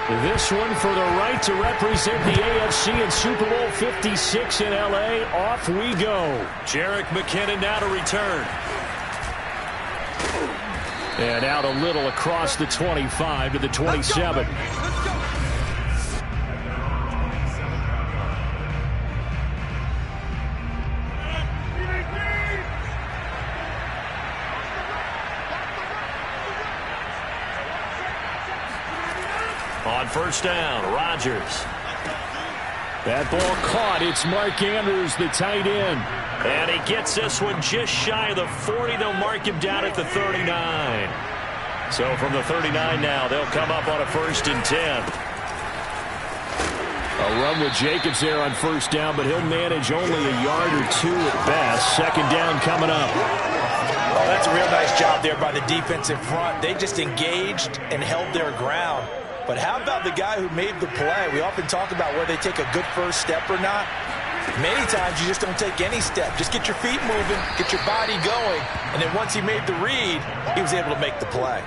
This one for the right to represent the AFC in Super Bowl 56 in L.A. Off we go. Jerick McKinnon now to return. And out a little across the 25 to the 27. On first down, Rodgers. That ball caught. It's Mark Andrews, the tight end. And he gets this one just shy of the 40. They'll mark him down at the 39. So from the 39 now, they'll come up on a 1st and 10. A run with Jacobs there on first down, but he'll manage only a yard or two at best. Second down coming up. Oh, that's a real nice job there by the defensive front. They just engaged and held their ground. But how about the guy who made the play? We often talk about whether they take a good first step or not. Many times you just don't take any step. Just get your feet moving, get your body going, and then once he made the read, he was able to make the play.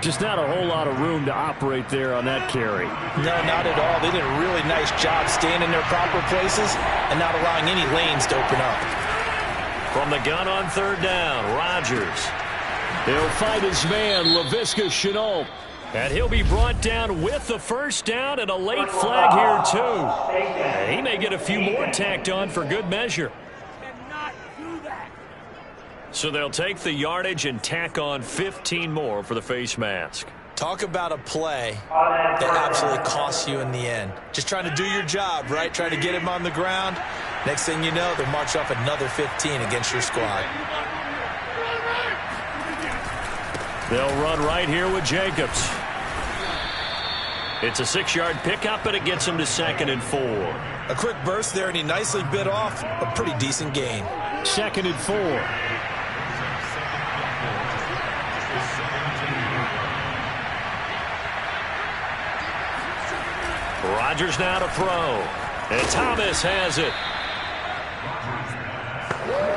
Just not a whole lot of room to operate there on that carry. No, not at all. They did a really nice job staying in their proper places and not allowing any lanes to open up. From the gun on third down, Rodgers. He'll fight his man, Laviska Shenault. And he'll be brought down with the first down and a late flag here, too. And he may get a few more tacked on for good measure. So they'll take the yardage and tack on 15 more for the face mask. Talk about a play that absolutely costs you in the end. Just trying to do your job, right? Trying to get him on the ground. Next thing you know, they'll march off another 15 against your squad. They'll run right here with Jacobs. It's a 6-yard pickup, and it gets him to 2nd and 4. A quick burst there, and he nicely bit off a pretty decent gain. 2nd and 4. Rodgers now to throw. And Thomas has it.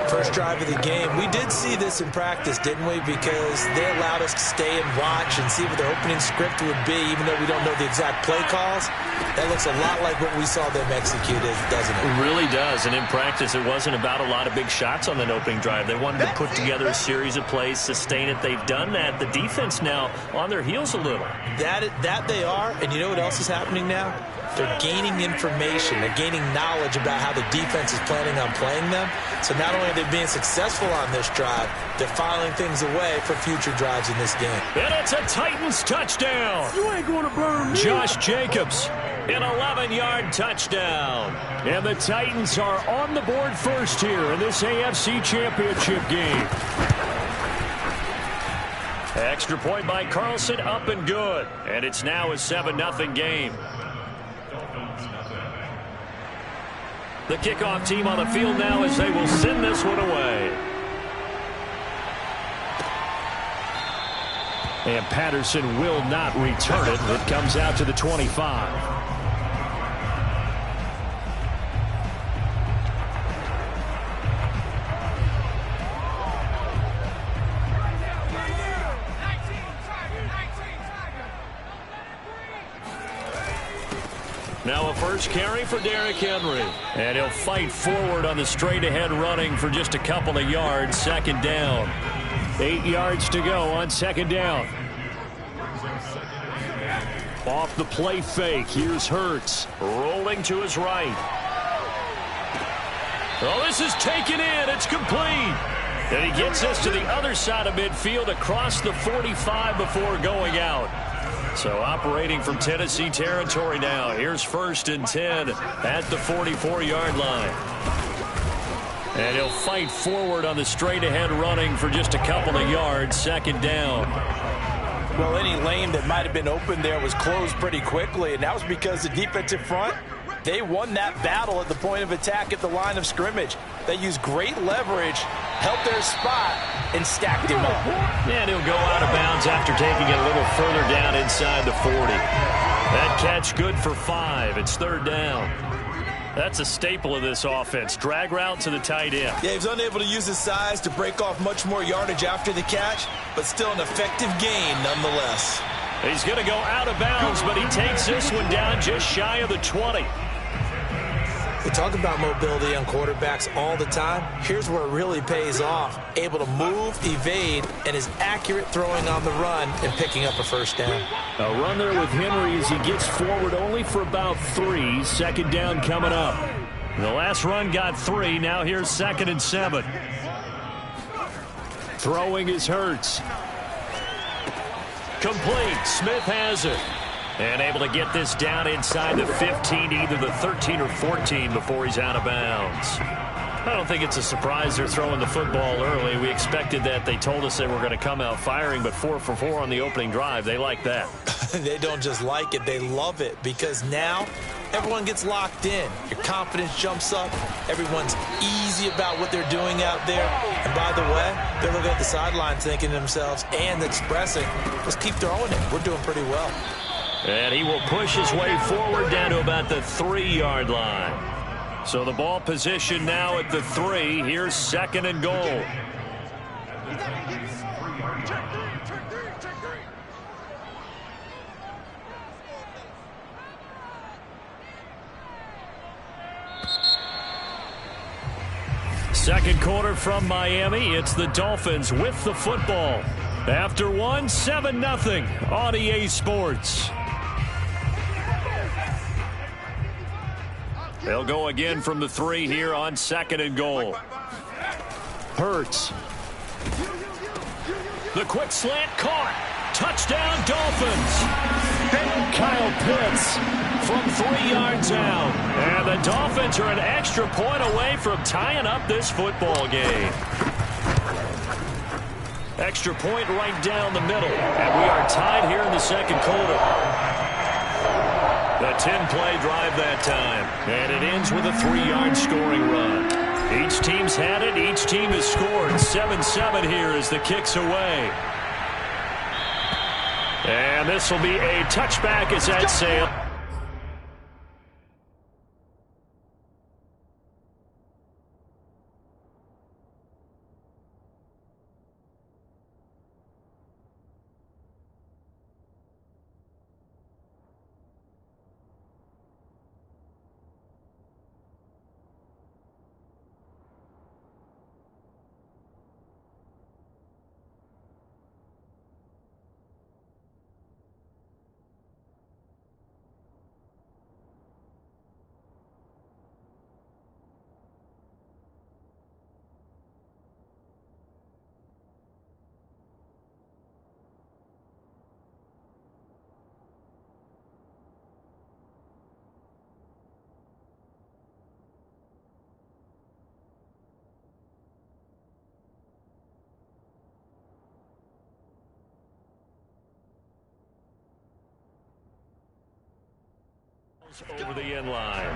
First drive of the game. We did see this in practice, didn't we? Because they allowed us to stay and watch and see what their opening script would be, even though we don't know the exact play calls. That looks a lot like what we saw them execute, doesn't it? It really does. And in practice, it wasn't about a lot of big shots on that opening drive. They wanted to put together a series of plays, sustain it. They've done that. The defense now on their heels a little. That they are. And you know what else is happening now? They're gaining information. They're gaining knowledge about how the defense is planning on playing them. So not only are they being successful on this drive, they're filing things away for future drives in this game. And it's a Titans touchdown. You ain't going to burn me. Josh Jacobs, an 11-yard touchdown. And the Titans are on the board first here in this AFC Championship game. Extra point by Carlson, up and good. And it's now a 7-0 game. The kickoff team on the field now as they will send this one away. And Patterson will not return it. It comes out to the 25. Now a first carry for Derrick Henry. And he'll fight forward on the straight-ahead running for just a couple of yards. 2nd down. 8 yards to go on 2nd down. Off the play fake. Here's Hurts. Rolling to his right. Oh, this is taken in. It's complete. And he gets us to the other side of midfield across the 45 before going out. So operating from Tennessee territory now. Here's 1st and 10 at the 44-yard line. And he'll fight forward on the straight-ahead running for just a couple of yards. 2nd down. Well, any lane that might have been open there was closed pretty quickly, and that was because the defensive front, they won that battle at the point of attack at the line of scrimmage. They used great leverage, held their spot, and stacked him up. And he'll go out of bounds after taking it a little further down inside the 40. That catch good for 5. It's 3rd down. That's a staple of this offense. Drag route to the tight end. Yeah, he was unable to use his size to break off much more yardage after the catch, but still an effective gain nonetheless. He's going to go out of bounds, but he takes this one down just shy of the 20. We talk about mobility on quarterbacks all the time. Here's where it really pays off. Able to move, evade, and is accurate throwing on the run and picking up a first down. A run there with Henry as he gets forward only for about 3. Second down coming up. The last run got 3. Now here's 2nd and 7. Throwing is Hurts. Complete. Smith has it. And able to get this down inside the 15, either the 13 or 14 before he's out of bounds. I don't think it's a surprise they're throwing the football early. We expected that. They told us they were going to come out firing, but 4 for 4 on the opening drive. They like that. They don't just like it, they love it, because now everyone gets locked in. Your confidence jumps up. Everyone's easy about what they're doing out there. And by the way, they're looking at the sideline thinking to themselves and expressing, let's keep throwing it. We're doing pretty well. And he will push his way forward down to about the 3-yard line. So the ball position now at the 3. Here's 2nd and goal. Second quarter from Miami. It's the Dolphins with the football. After 1, 7-0 on EA Sports. They'll go again from the 3 here on 2nd and goal. Hurts. The quick slant caught. Touchdown Dolphins. Kyle Pitts from 3 yards out. And the Dolphins are an extra point away from tying up this football game. Extra point right down the middle. And we are tied here in the second quarter. The 10-play drive that time. And it ends with a 3-yard scoring run. Each team's had it. Each team has scored. 7-7 here as the kick's away. And this will be a touchback as that sail. Over the end line.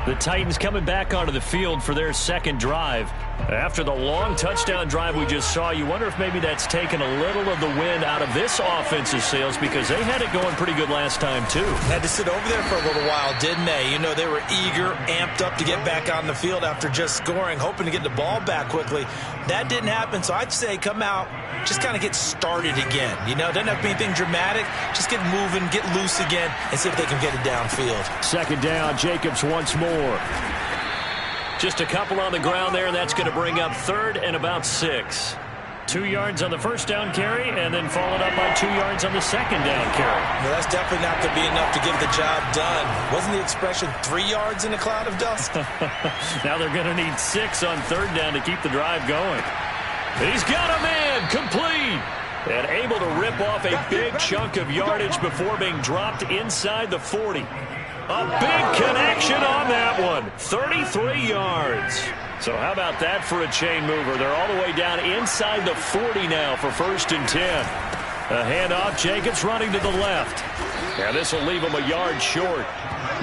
The Titans coming back onto the field for their second drive. After the long touchdown drive we just saw, you wonder if maybe that's taken a little of the wind out of this offensive sails, because they had it going pretty good last time too. Had to sit over there for a little while, didn't they? You know, they were eager, amped up to get back on the field after just scoring, hoping to get the ball back quickly. That didn't happen, so I'd say come out, just kind of get started again. You know, doesn't have to be anything dramatic. Just get moving, get loose again, and see if they can get it downfield. Second down, Jacobs once more. Just a couple on the ground there, and that's going to bring up 3rd and about 6. 2 yards on the first down carry, and then followed up by 2 yards on the second down carry. Well, that's definitely not going to be enough to get the job done. Wasn't the expression 3 yards in a cloud of dust? Now they're going to need 6 on 3rd down to keep the drive going. He's got a man, complete, and able to rip off a big chunk of yardage before being dropped inside the 40. A big connection on that one. 33 yards. So how about that for a chain mover? They're all the way down inside the 40 now for 1st and 10. A handoff, Jacobs running to the left. Yeah, this will leave him a yard short.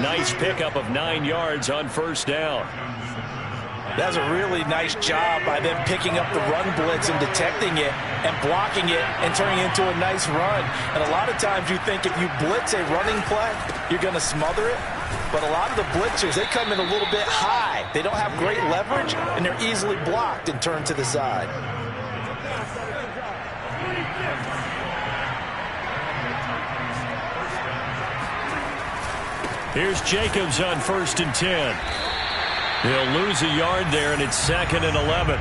Nice pickup of 9 yards on 1st down. That's a really nice job by them picking up the run blitz and detecting it and blocking it and turning it into a nice run. And a lot of times you think if you blitz a running play, you're going to smother it. But a lot of the blitzers, they come in a little bit high. They don't have great leverage, and they're easily blocked and turned to the side. Here's Jacobs on 1st and 10. He'll lose a yard there, and it's 2nd and 11.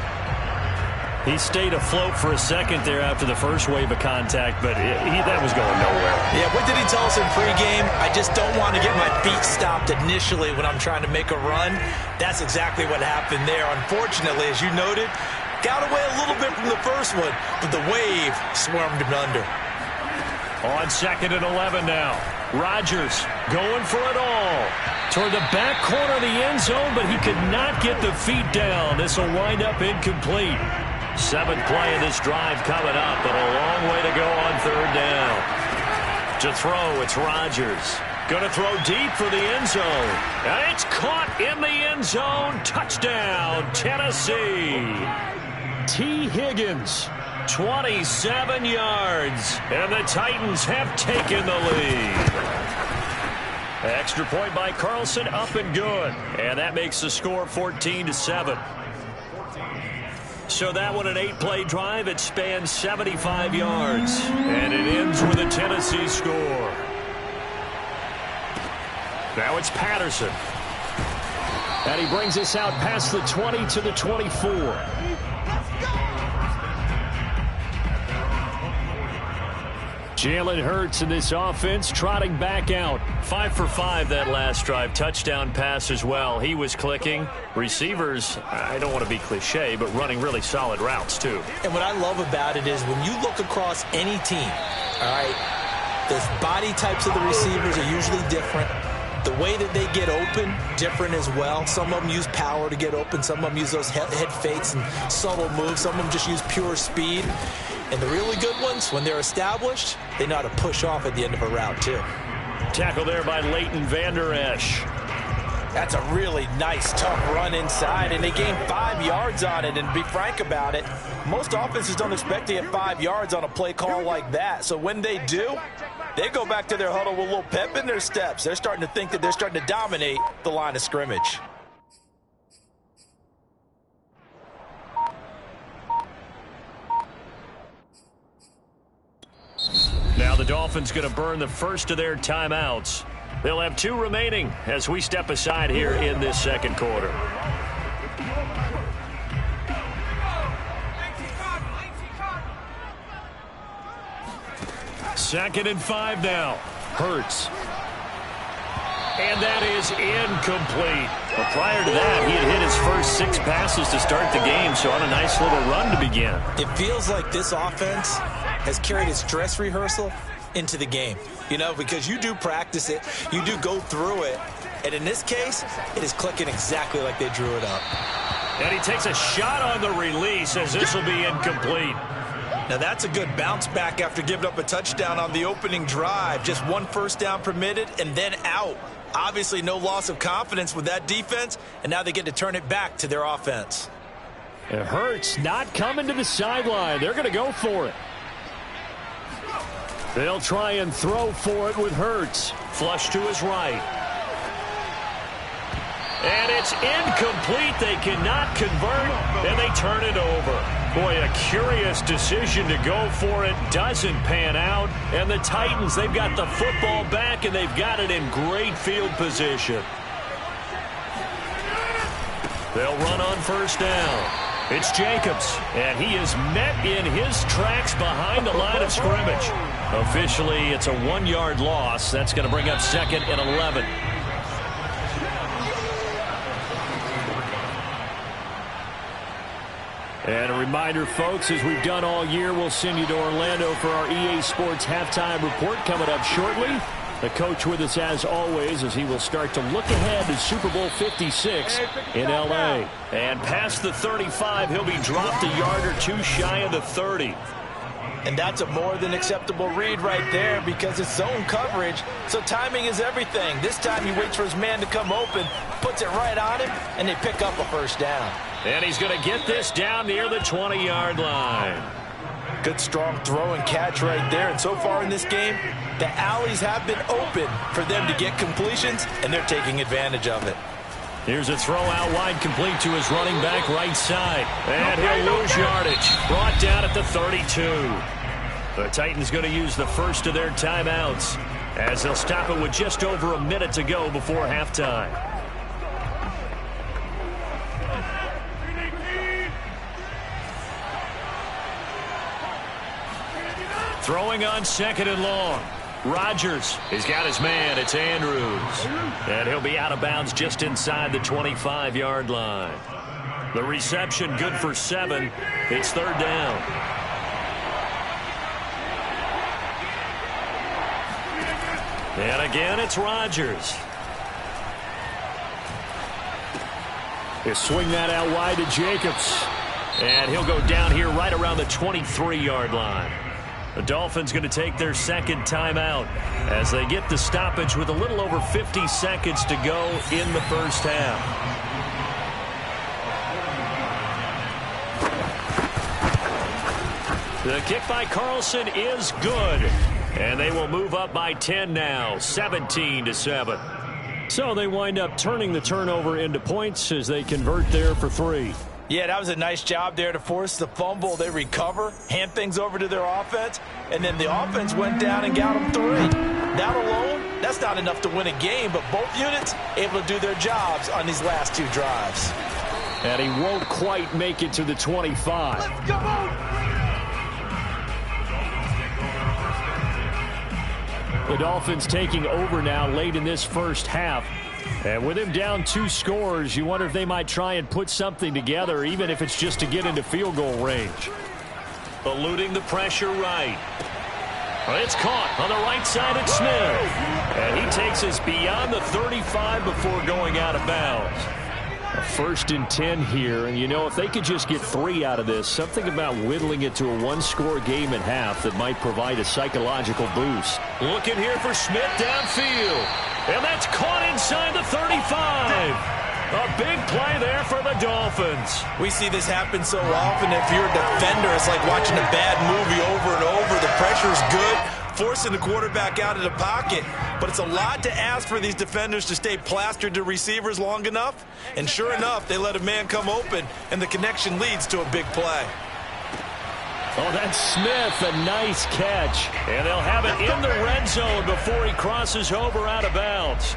He stayed afloat for a second there after the first wave of contact, but that was going nowhere. Yeah, what did he tell us in pregame? I just don't want to get my feet stopped initially when I'm trying to make a run. That's exactly what happened there. Unfortunately, as you noted, got away a little bit from the first one, but the wave swarmed him under. On 2nd and 11 now. Rodgers going for it all. Toward the back corner of the end zone, but he could not get the feet down. This will wind up incomplete. 7th play of this drive coming up, but a long way to go on 3rd down. To throw, it's Rodgers. Going to throw deep for the end zone. And it's caught in the end zone. Touchdown, Tennessee. T. Higgins, 27 yards. And the Titans have taken the lead. Extra point by Carlson, up and good. And that makes the score 14-7. So that one, an 8-play drive. It spans 75 yards. And it ends with a Tennessee score. Now it's Patterson. And he brings us out past the 20 to the 24. Jalen Hurts in this offense trotting back out. 5 for 5 that last drive. Touchdown pass as well. He was clicking. Receivers, I don't want to be cliche, but running really solid routes too. And what I love about it is when you look across any team, all right, the body types of the receivers are usually different. The way that they get open, different as well. Some of them use power to get open. Some of them use those head fakes and subtle moves. Some of them just use pure speed. And the really good ones, when they're established, they know how to push off at the end of a route, too. Tackle there by Leighton Vander Esch. That's a really nice, tough run inside, and they gained 5 yards on it. And to be frank about it, most offenses don't expect to get 5 yards on a play call like that. So when they do, they go back to their huddle with a little pep in their steps. They're starting to think that they're starting to dominate the line of scrimmage. Now the Dolphins going to burn the first of their timeouts. They'll have 2 remaining as we step aside here in this second quarter. Second and 5 now. Hurts. And that is incomplete. Well, prior to that, he had hit his first 6 passes to start the game, so on a nice little run to begin. It feels like this offense has carried its dress rehearsal into the game, you know, because you do practice it, you do go through it, and in this case, it is clicking exactly like they drew it up. And he takes a shot on the release as this will be incomplete. Now that's a good bounce back after giving up a touchdown on the opening drive. Just 1 first down permitted and then out. Obviously no loss of confidence with that defense, and now they get to turn it back to their offense. It hurts not coming to the sideline. They're going to go for it. They'll try and throw for it with Hurts. Flush to his right. And it's incomplete. They cannot convert, and they turn it over. Boy, a curious decision to go for it. Doesn't pan out. And the Titans, they've got the football back, and they've got it in great field position. They'll run on first down. It's Jacobs, and he is met in his tracks behind the line of scrimmage. Officially, it's a 1-yard loss. That's going to bring up 2nd and 11. And a reminder, folks, as we've done all year, we'll send you to Orlando for our EA Sports halftime report coming up shortly. The coach with us as always as he will start to look ahead to Super Bowl 56 in L.A. And past the 35, he'll be dropped a yard or 2 shy of the 30. And that's a more than acceptable read right there because it's zone coverage, so timing is everything. This time he waits for his man to come open, puts it right on him, and they pick up a first down. And he's going to get this down near the 20-yard line. Good strong throw and catch right there. And so far in this game, the alleys have been open for them to get completions, and they're taking advantage of it. Here's a throw out wide, complete to his running back right side. And he'll lose yardage. Brought down at the 32. The Titans going to use the first of their timeouts. as they'll stop it with just over a minute to go before halftime. Throwing on 2nd and long. Rodgers has got his man. It's Andrews. And he'll be out of bounds just inside the 25-yard line. The reception good for 7. It's 3rd down. And again, it's Rodgers. He'll swing that out wide to Jacobs. And he'll go down here right around the 23-yard line. The Dolphins going to take their 2nd timeout as they get the stoppage with a little over 50 seconds to go in the first half. The kick by Carlson is good. And they will move up by 10 now, 17-7. So they wind up turning the turnover into points as they convert there for 3. Yeah, that was a nice job there to force the fumble. They recover, hand things over to their offense, and then the offense went down and got them 3. That alone, that's not enough to win a game, but both units able to do their jobs on these last 2 drives. And he won't quite make it to the 25. Let's go! The Dolphins taking over now late in this first half. And with him down 2 scores, you wonder if they might try and put something together, even if it's just to get into field goal range. Eluding the pressure right. It's caught on the right side at Smith. And he takes us beyond the 35 before going out of bounds. A 1st and 10 here, and you know, if they could just get 3 out of this, something about whittling it to a 1-score game at half that might provide a psychological boost. Looking here for Smith downfield. And that's caught inside the 35. A big play there for the Dolphins. We see this happen so often. If you're a defender, it's like watching a bad movie over and over. The pressure's good, forcing the quarterback out of the pocket. But it's a lot to ask for these defenders to stay plastered to receivers long enough. And sure enough, they let a man come open, and the connection leads to a big play. Oh, that's Smith, a nice catch. And they'll have it in the red zone before he crosses over out of bounds.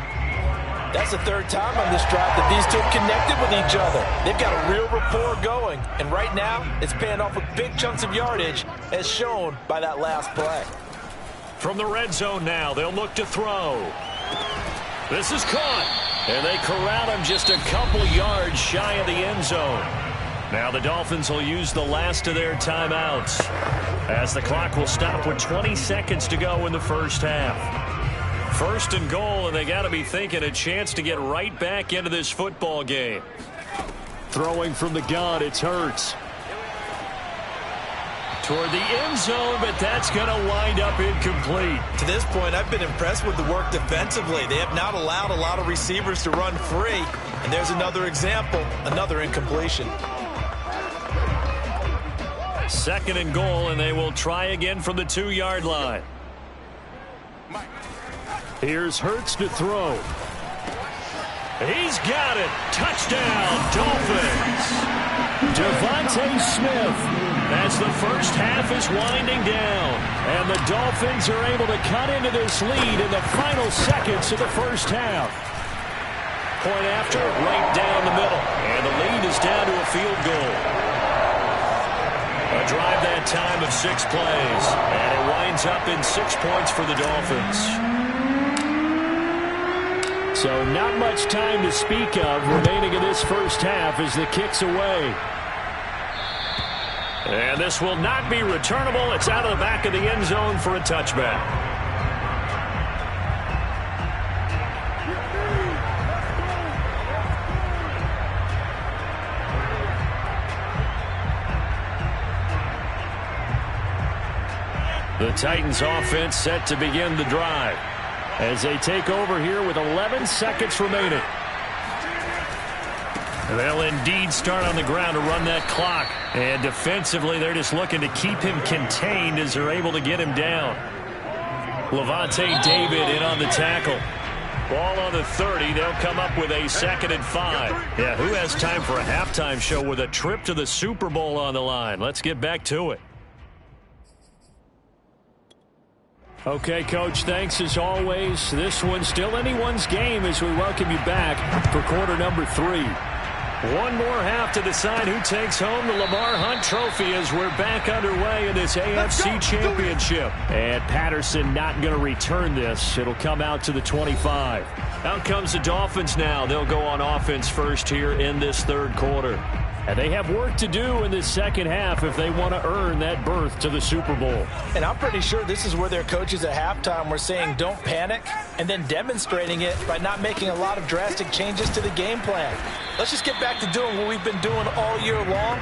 That's the 3rd time on this drive that these 2 have connected with each other. They've got a real rapport going. And right now, it's paying off with big chunks of yardage, as shown by that last play. From the red zone now, they'll look to throw. This is caught. And they corral him just a couple yards shy of the end zone. Now the Dolphins will use the last of their timeouts as the clock will stop with 20 seconds to go in the first half. 1st and goal, and they got to be thinking a chance to get right back into this football game. Throwing from the gun, it's Hurts. Toward the end zone, but that's going to wind up incomplete. To this point, I've been impressed with the work defensively. They have not allowed a lot of receivers to run free. And there's another example, another incompletion. 2nd and goal, and they will try again from the 2-yard line. Here's Hurts to throw. He's got it. Touchdown, Dolphins. Devontae Smith. As the first half is winding down. And the Dolphins are able to cut into this lead in the final seconds of the first half. Point after, right down the middle. And the lead is down to a field goal. A drive that time of 6 plays. And it winds up in 6 points for the Dolphins. So not much time to speak of remaining in this first half as the kick's away. And this will not be returnable. It's out of the back of the end zone for a touchback. The Titans offense set to begin the drive as they take over here with 11 seconds remaining. They'll indeed start on the ground to run that clock. And defensively, they're just looking to keep him contained as they're able to get him down. Levante David in on the tackle. Ball on the 30. They'll come up with a 2nd and 5. Yeah, who has time for a halftime show with a trip to the Super Bowl on the line? Let's get back to it. Okay, Coach, thanks as always. This one's still anyone's game as we welcome you back for quarter number 3. One more half to decide who takes home the Lamar Hunt Trophy as we're back underway in this AFC Championship. And Patterson not going to return this. It'll come out to the 25. Out comes the Dolphins now. They'll go on offense first here in this third quarter. And they have work to do in this second half if they want to earn that berth to the Super Bowl. And I'm pretty sure this is where their coaches at halftime were saying don't panic, and then demonstrating it by not making a lot of drastic changes to the game plan. Let's just get back to doing what we've been doing all year long.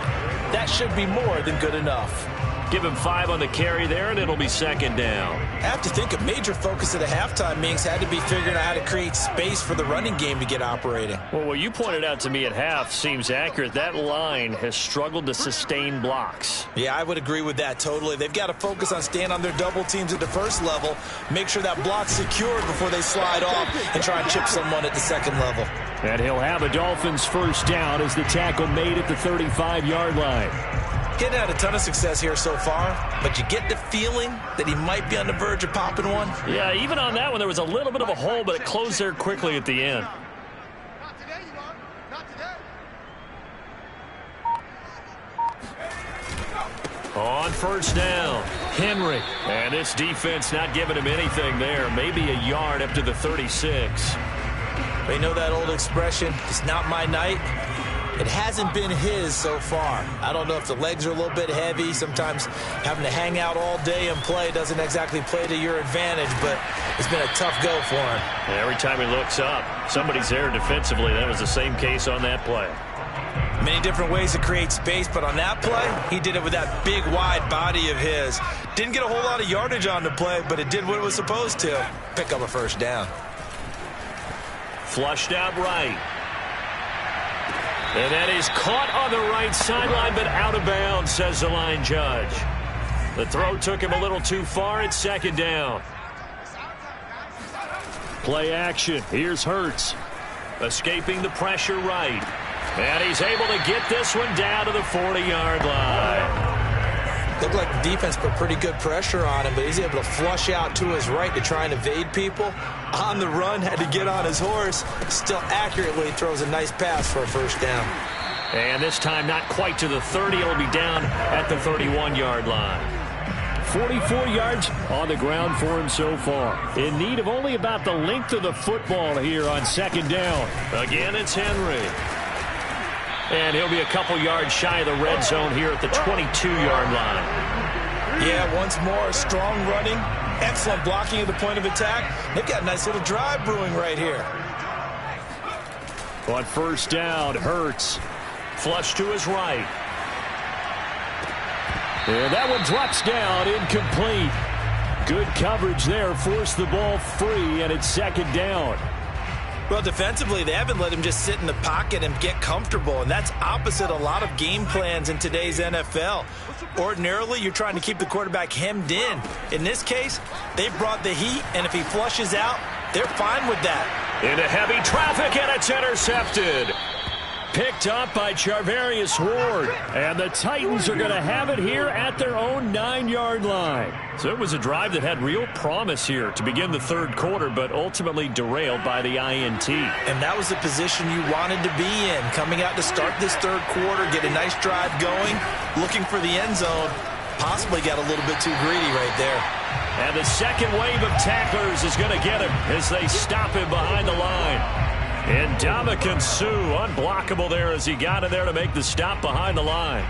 That should be more than good enough. Give him 5 on the carry there, and it'll be second down. I have to think a major focus of the halftime meetings had to be figuring out how to create space for the running game to get operating. Well, what you pointed out to me at half seems accurate. That line has struggled to sustain blocks. Yeah, I would agree with that totally. They've got to focus on staying on their double teams at the first level, make sure that block's secured before they slide off and try and chip someone at the second level. And he'll have a Dolphins first down as the tackle made at the 35-yard line. Getting had a ton of success here so far, but you get the feeling that he might be on the verge of popping one. Yeah, even on that one, there was a little bit of a hole, but it closed there quickly at the end. Not today, you are. Not today. On first down, Henry. And this defense not giving him anything there. Maybe a yard up to the 36. They know that old expression, it's not my night. It hasn't been his so far. I don't know if the legs are a little bit heavy. Sometimes having to hang out all day and play doesn't exactly play to your advantage, but it's been a tough go for him. And every time he looks up, somebody's there defensively. That was the same case on that play. Many different ways to create space, but on that play, he did it with that big, wide body of his. Didn't get a whole lot of yardage on the play, but it did what it was supposed to. Pick up a first down. Flushed out right. And that is caught on the right sideline, but out of bounds, says the line judge. The throw took him a little too far. It's second down. Play action. Here's Hurts. Escaping the pressure right. And he's able to get this one down to the 40-yard line. Looked like the defense put pretty good pressure on him, but he's able to flush out to his right to try and evade people. On the run, had to get on his horse. Still accurately throws a nice pass for a first down. And this time not quite to the 30. It'll be down at the 31-yard line. 44 yards on the ground for him so far. In need of only about the length of the football here on second down. Again, it's Henry. And he'll be a couple yards shy of the red zone here at the 22-yard line. Yeah, once more, strong running, excellent blocking at the point of attack. They've got a nice little drive brewing right here. On first down, Hurts. Flush to his right. And that one drops down, incomplete. Good coverage there, forced the ball free, and it's second down. Well, defensively, they haven't let him just sit in the pocket and get comfortable, and that's opposite a lot of game plans in today's NFL. Ordinarily, you're trying to keep the quarterback hemmed in. In this case, they brought the heat, and if he flushes out, they're fine with that. Into heavy traffic, and it's intercepted. Picked up by Charvarius Ward. And the Titans are going to have it here at their own 9-yard line. So it was a drive that had real promise here to begin the third quarter, but ultimately derailed by the INT. And that was the position you wanted to be in. Coming out to start this third quarter, get a nice drive going, looking for the end zone. Possibly got a little bit too greedy right there. And the second wave of tacklers is going to get him as they stop him behind the line. And Ndamukong Suh, unblockable there as he got in there to make the stop behind the line.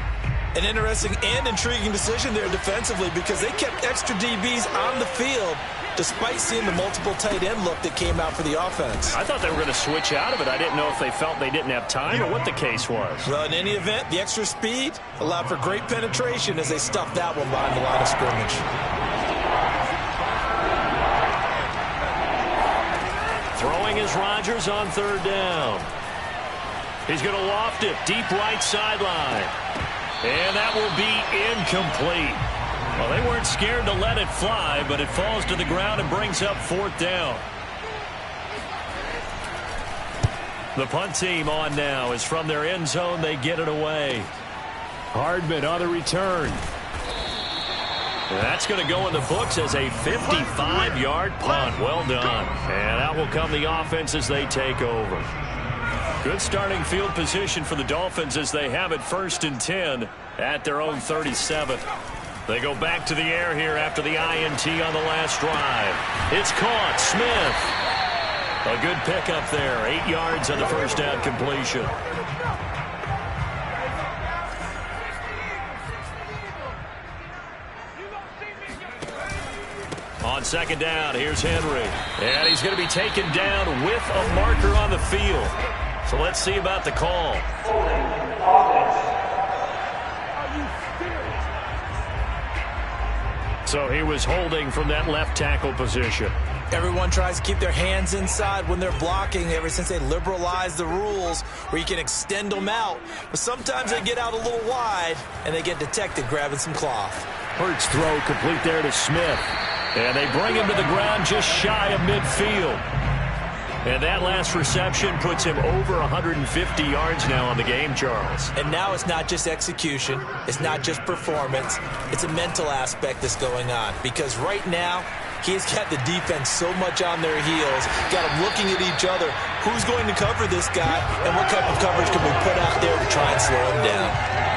An interesting and intriguing decision there defensively because they kept extra DBs on the field despite seeing the multiple tight end look that came out for the offense. I thought they were going to switch out of it. I didn't know if they felt they didn't have time or what the case was. Well, in any event, the extra speed allowed for great penetration as they stuffed that one behind the line of scrimmage. Throwing is Rodgers on third down. He's going to loft it deep right sideline. And that will be incomplete. Well, they weren't scared to let it fly, but it falls to the ground and brings up fourth down. The punt team on now is from their end zone. They get it away. Hardman on the return. That's going to go in the books as a 55-yard punt. Well done. And out will come the offense as they take over. Good starting field position for the Dolphins as they have it 1st and 10 at their own 37. They go back to the air here after the INT on the last drive. It's caught. Smith. A good pickup there. 8 yards on the first down completion. On 2nd down, here's Henry. And he's going to be taken down with a marker on the field. So let's see about the call. So he was holding from that left tackle position. Everyone tries to keep their hands inside when they're blocking ever since they liberalized the rules where you can extend them out. But sometimes they get out a little wide and they get detected grabbing some cloth. Hurts throw complete there to Smith. And they bring him to the ground just shy of midfield. And that last reception puts him over 150 yards now on the game, Charles. And now it's not just execution. It's not just performance. It's a mental aspect that's going on. Because right now, he's got the defense so much on their heels, got them looking at each other. Who's going to cover this guy, and what type of coverage can we put out there to try and slow him down?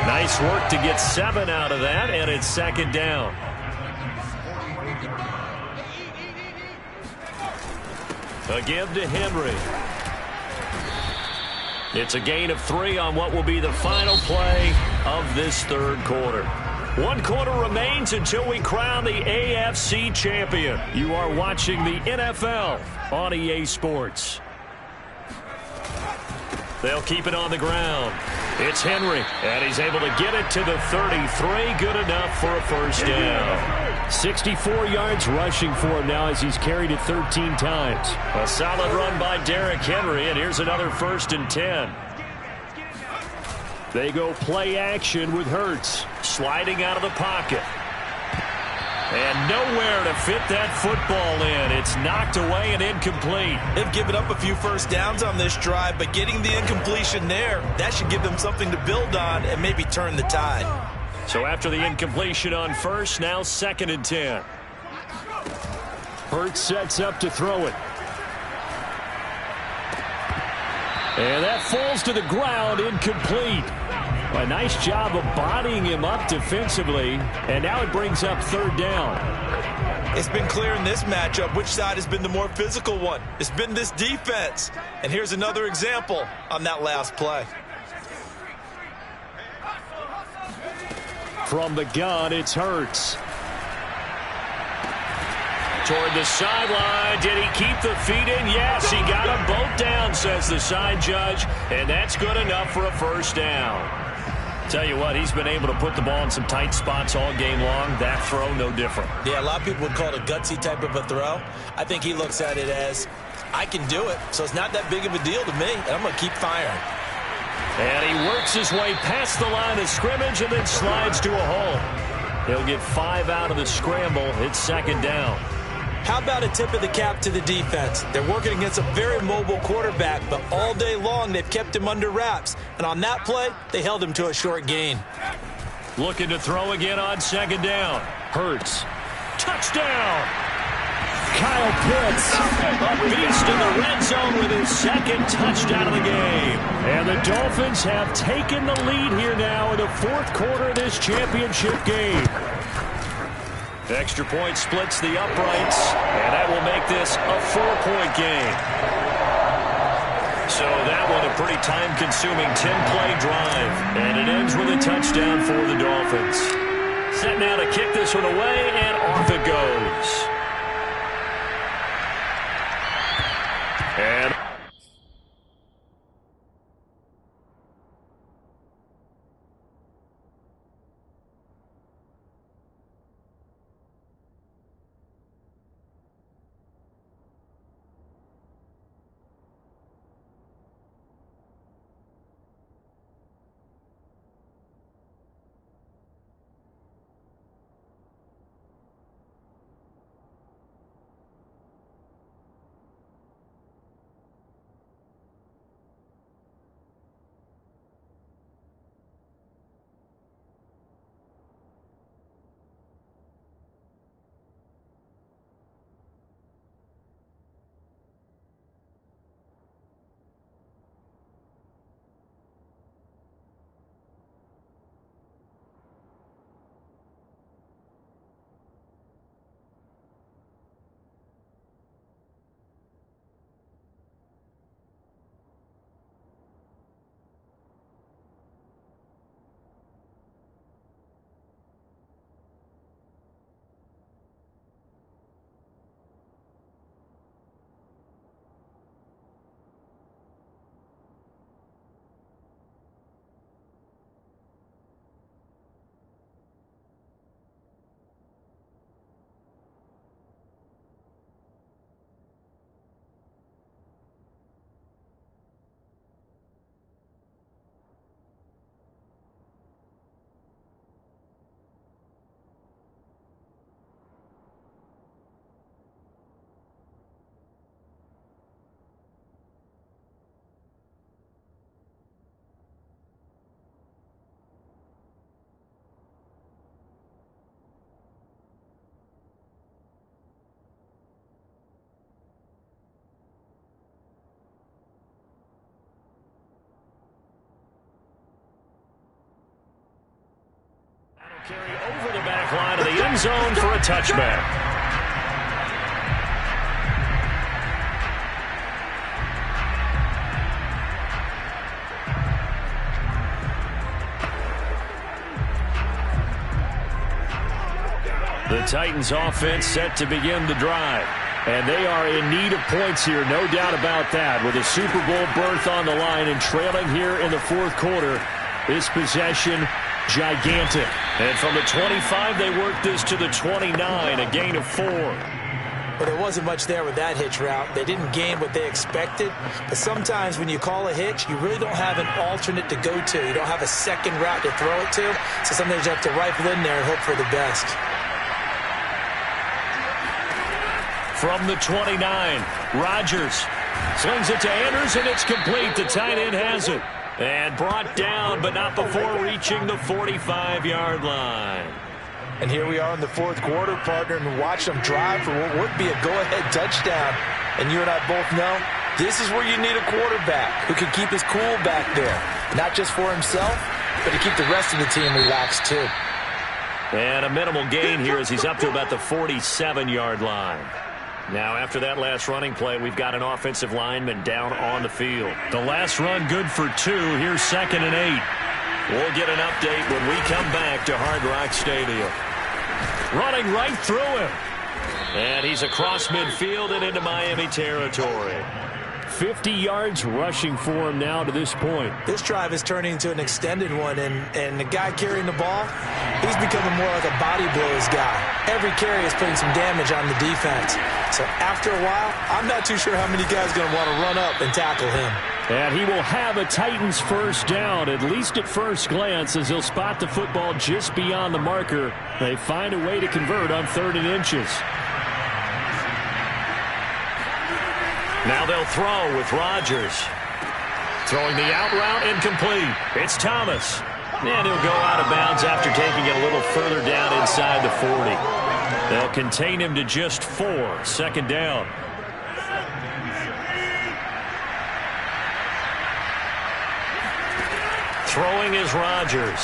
Nice work to get 7 out of that, and it's 2nd down. A give to Henry. It's a gain of 3 on what will be the final play of this 3rd quarter. 1 quarter remains until we crown the AFC champion. You are watching the NFL on EA Sports. They'll keep it on the ground. It's Henry, and he's able to get it to the 33. Good enough for a first down. 64 yards rushing for him now as he's carried it 13 times. A solid run by Derrick Henry, and here's another 1st and 10. They go play action with Hurts, sliding out of the pocket. And nowhere to fit that football in. It's knocked away and incomplete. They've given up a few first downs on this drive, but getting the incompletion there, that should give them something to build on and maybe turn the tide. So after the incompletion on first, now 2nd and 10. Hurts sets up to throw it. And that falls to the ground, incomplete. A nice job of bodying him up defensively, and now it brings up 3rd down. It's been clear in this matchup which side has been the more physical one. It's been this defense. And here's another example on that last play. From the gun, it's Hurts. Toward the sideline. Did he keep the feet in? Yes, he got them both down, says the side judge. And that's good enough for a first down. Tell you what, he's been able to put the ball in some tight spots all game long. That throw, no different. Yeah, a lot of people would call it a gutsy type of a throw. I think he looks at it as, I can do it, so it's not that big of a deal to me, and I'm going to keep firing. And he works his way past the line of scrimmage and then slides to a hole. He'll get 5 out of the scramble. It's 2nd down. How about a tip of the cap to the defense? They're working against a very mobile quarterback, but all day long they've kept him under wraps. And on that play, they held him to a short gain. Looking to throw again on 2nd down. Hurts. Touchdown! Kyle Pitts. A beast in the red zone with his 2nd touchdown of the game. And the Dolphins have taken the lead here now in the 4th quarter of this championship game. Extra point splits the uprights, and that will make this a 4-point game. So that one a pretty time-consuming 10-play drive, and it ends with a touchdown for the Dolphins. Set now to kick this one away, and off it goes. And Carry over the back line of the end zone for a touchback. The Titans offense set to begin the drive. And they are in need of points here, no doubt about that. With a Super Bowl berth on the line and trailing here in the fourth quarter, this possession gigantic. And from the 25, they worked this to the 29, a gain of 4. But there wasn't much there with that hitch route. They didn't gain what they expected. But sometimes when you call a hitch, you really don't have an alternate to go to. You don't have a second route to throw it to. So sometimes you have to rifle in there and hope for the best. From the 29, Rodgers slings it to Andrews, and it's complete. The tight end has it. And brought down, but not before reaching the 45-yard line. And here we are in the fourth quarter, partner, and watch them drive for what would be a go-ahead touchdown. And you and I both know this is where you need a quarterback who can keep his cool back there. Not just for himself, but to keep the rest of the team relaxed too. And a minimal gain here as he's up to about the 47-yard line. Now, after that last running play, we've got an offensive lineman down on the field. The last run good for 2. Here's 2nd and 8. We'll get an update when we come back to Hard Rock Stadium. Running right through him. And he's across midfield and into Miami territory. 50 yards rushing for him now to this point. This drive is turning into an extended one, and the guy carrying the ball, he's becoming more like a body blows guy. Every carry is putting some damage on the defense. So after a while, I'm not too sure how many guys are going to want to run up and tackle him. And he will have a Titans first down, at least at first glance, as he'll spot the football just beyond the marker. They find a way to convert on 3rd and inches. Now they'll throw with Rodgers. Throwing the out route, incomplete. It's Thomas. And he'll go out of bounds after taking it a little further down inside the 40. They'll contain him to just 4. 2nd down. Throwing is Rodgers.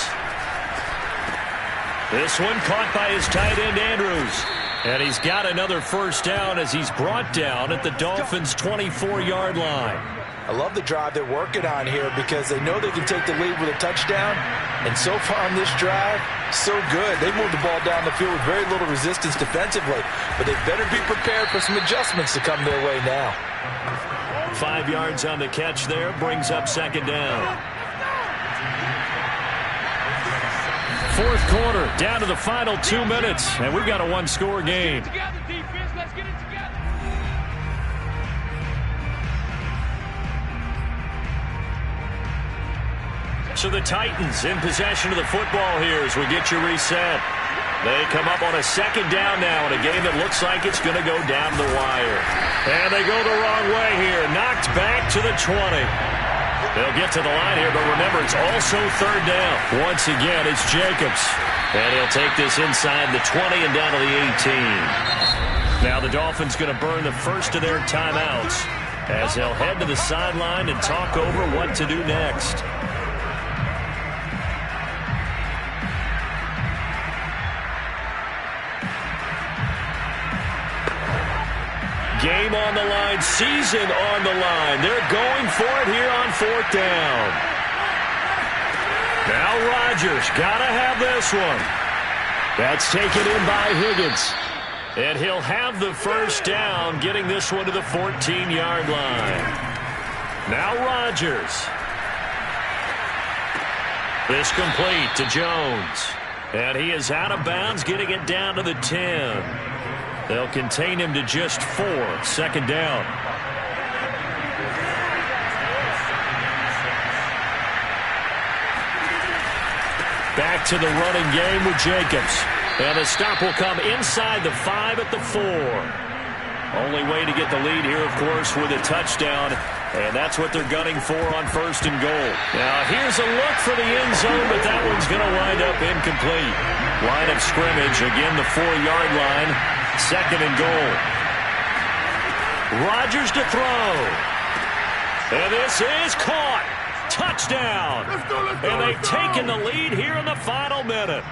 This one caught by his tight end, Andrews. And he's got another first down as he's brought down at the Dolphins' 24-yard line. I love the drive they're working on here because they know they can take the lead with a touchdown. And so far on this drive, so good. They moved the ball down the field with very little resistance defensively. But they better be prepared for some adjustments to come their way now. 5 yards on the catch there, brings up 2nd down. Fourth quarter, down to the final 2 minutes, and we've got a one-score game. So the Titans in possession of the football here as we get you reset. They come up on a 2nd down now in a game that looks like it's going to go down the wire. And they go the wrong way here, knocked back to the 20. They'll get to the line here, but remember, it's also 3rd down. Once again, it's Jacobs. And he'll take this inside the 20 and down to the 18. Now the Dolphins going to burn the first of their timeouts as they'll head to the sideline and talk over what to do next. Game on the line, season on the line. They're going for it here on 4th down. Now Rodgers, gotta have this one. That's taken in by Higgins. And he'll have the first down, getting this one to the 14-yard line. Now Rodgers. This complete to Jones. And he is out of bounds, getting it down to the 10. They'll contain him to just 4. 2nd down. Back to the running game with Jacobs. And the stop will come inside the 5 at the 4. Only way to get the lead here, of course, with a touchdown. And that's what they're gunning for on 1st and goal. Now, here's a look for the end zone, but that one's going to wind up incomplete. Line of scrimmage, again, the 4-yard line. 2nd and goal. Rodgers to throw. And this is caught. Touchdown. Let's go, And they've taken the lead here in the final minute.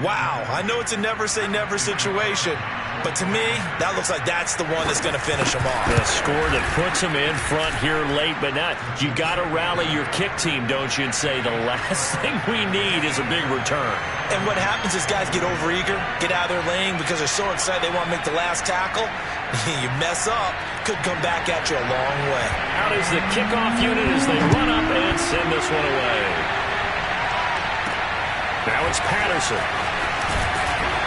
Wow, I know it's a never-say-never situation, but to me, that looks like that's the one that's going to finish them off. The score that puts them in front here late, but not. You got to rally your kick team, don't you, and say the last thing we need is a big return. And what happens is guys get overeager, get out of their lane because they're so excited they want to make the last tackle. You mess up, could come back at you a long way. Out is the kickoff unit as they run up and send this one away. Now it's Patterson.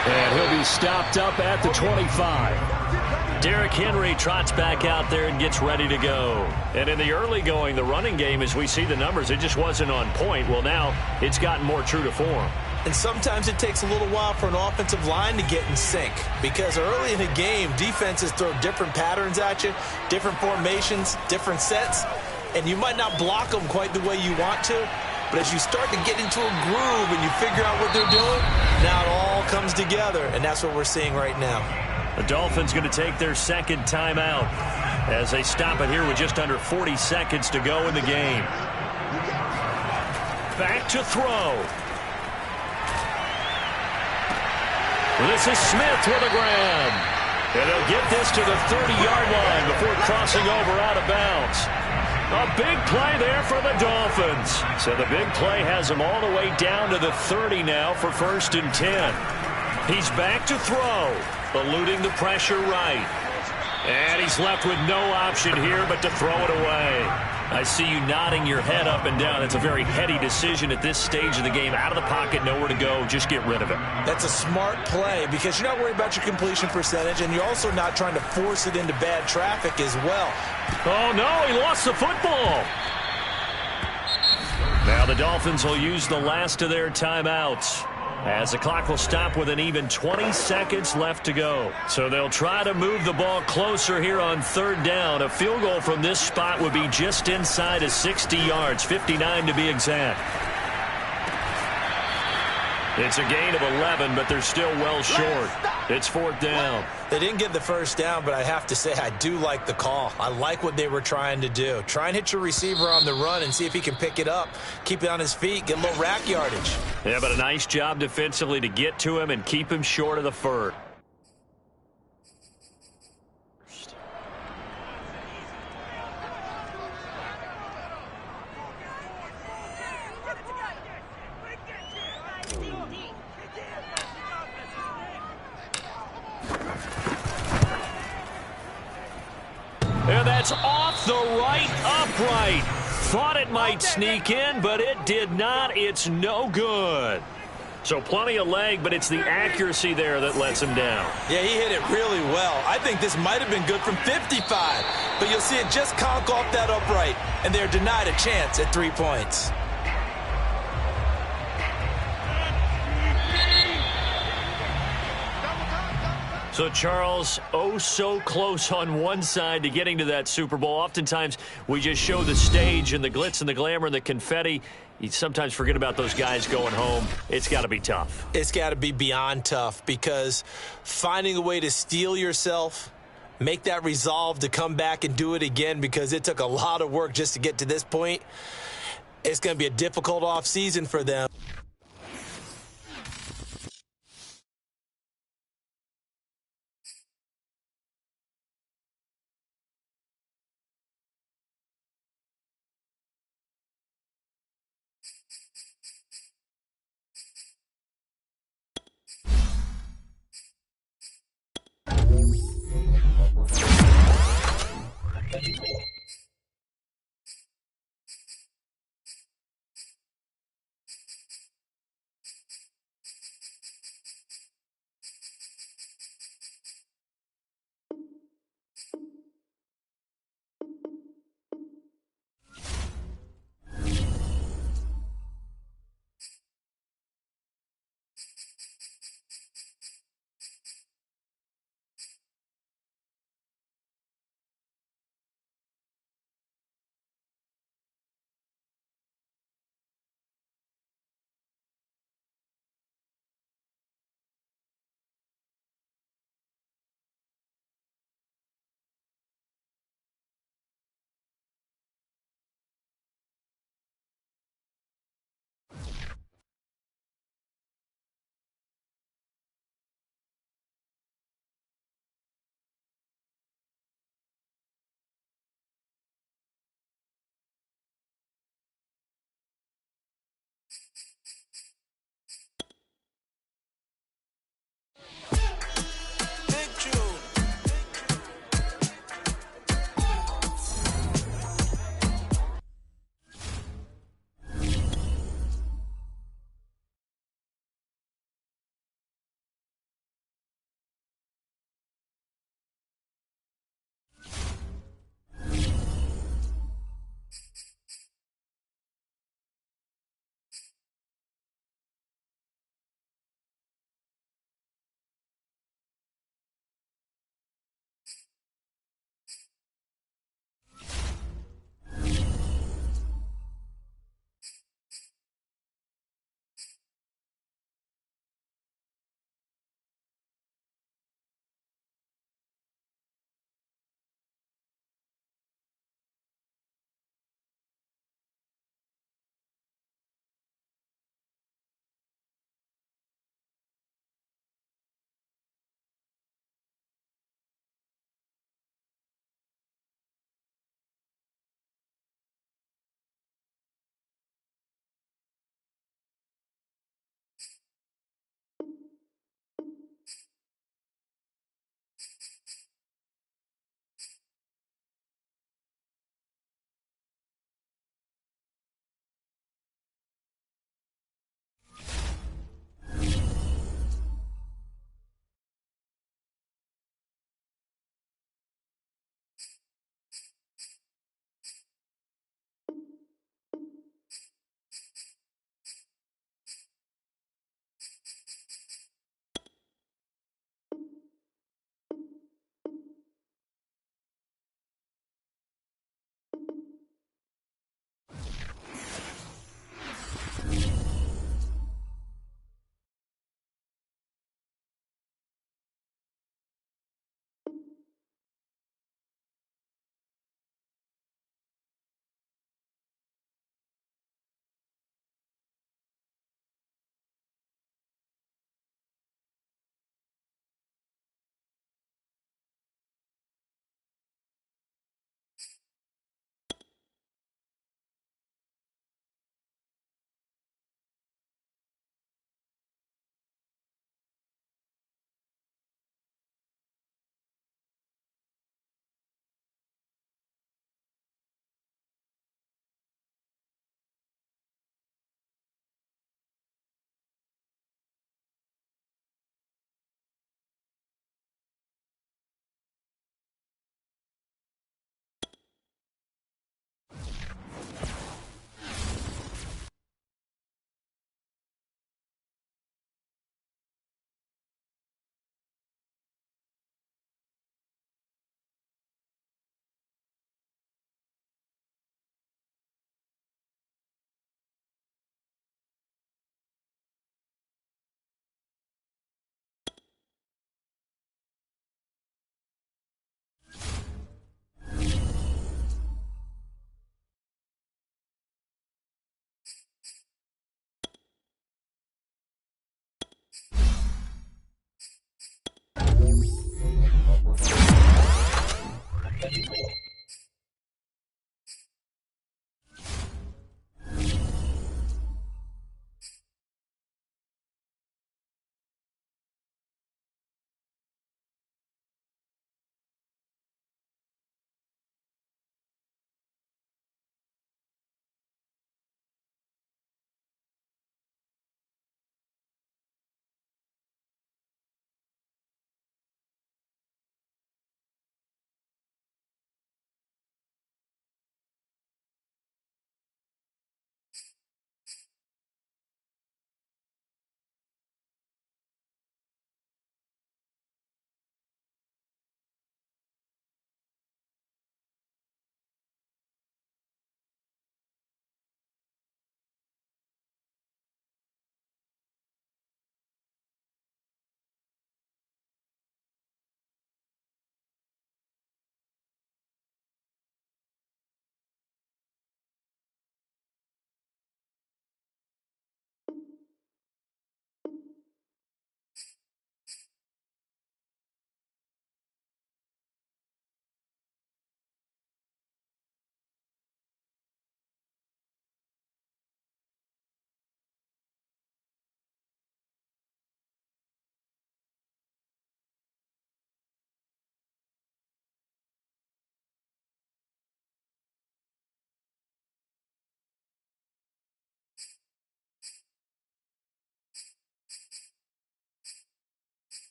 And he'll be stopped up at the 25. Derrick Henry trots back out there and gets ready to go. And in the early going, the running game, as we see the numbers, it just wasn't on point. Well, now it's gotten more true to form. And sometimes it takes a little while for an offensive line to get in sync because early in a game, defenses throw different patterns at you, different formations, different sets, and you might not block them quite the way you want to. But as you start to get into a groove and you figure out what they're doing, now it all comes together, and that's what we're seeing right now. The Dolphins going to take their second timeout as they stop it here with just under 40 seconds to go in the game. Back to throw. This is Smith with a grab. And he'll get this to the 30-yard line before crossing over out of bounds. A big play there for the Dolphins. So the big play has him all the way down to the 30 now for 1st and 10. He's back to throw, eluding the pressure right. And he's left with no option here but to throw it away. I see you nodding your head up and down. It's a very heady decision at this stage of the game. Out of the pocket, nowhere to go. Just get rid of it. That's a smart play because you're not worried about your completion percentage, and you're also not trying to force it into bad traffic as well. Oh, no, he lost the football. Now the Dolphins will use the last of their timeouts as the clock will stop with an even 20 seconds left to go. So they'll try to move the ball closer here on 3rd down. A field goal from this spot would be just inside of 60 yards, 59 to be exact. It's a gain of 11, but they're still well short. It's 4th down. They didn't get the first down, but I have to say I do like the call. I like what they were trying to do. Try and hit your receiver on the run and see if he can pick it up, keep it on his feet, get a little rack yardage. Yeah, but a nice job defensively to get to him and keep him short of the first. And that's off the right upright. Thought it might sneak in, but it did not. It's no good. So plenty of leg, but it's the accuracy there that lets him down. Yeah, he hit it really well. I think this might have been good from 55, but you'll see it just conk off that upright, and they're denied a chance at 3 points. So, Charles, oh so close on one side to getting to that Super Bowl. Oftentimes, we just show the stage and the glitz and the glamour and the confetti. You sometimes forget about those guys going home. It's got to be tough. It's got to be beyond tough because finding a way to steel yourself, make that resolve to come back and do it again because it took a lot of work just to get to this point. It's going to be a difficult offseason for them.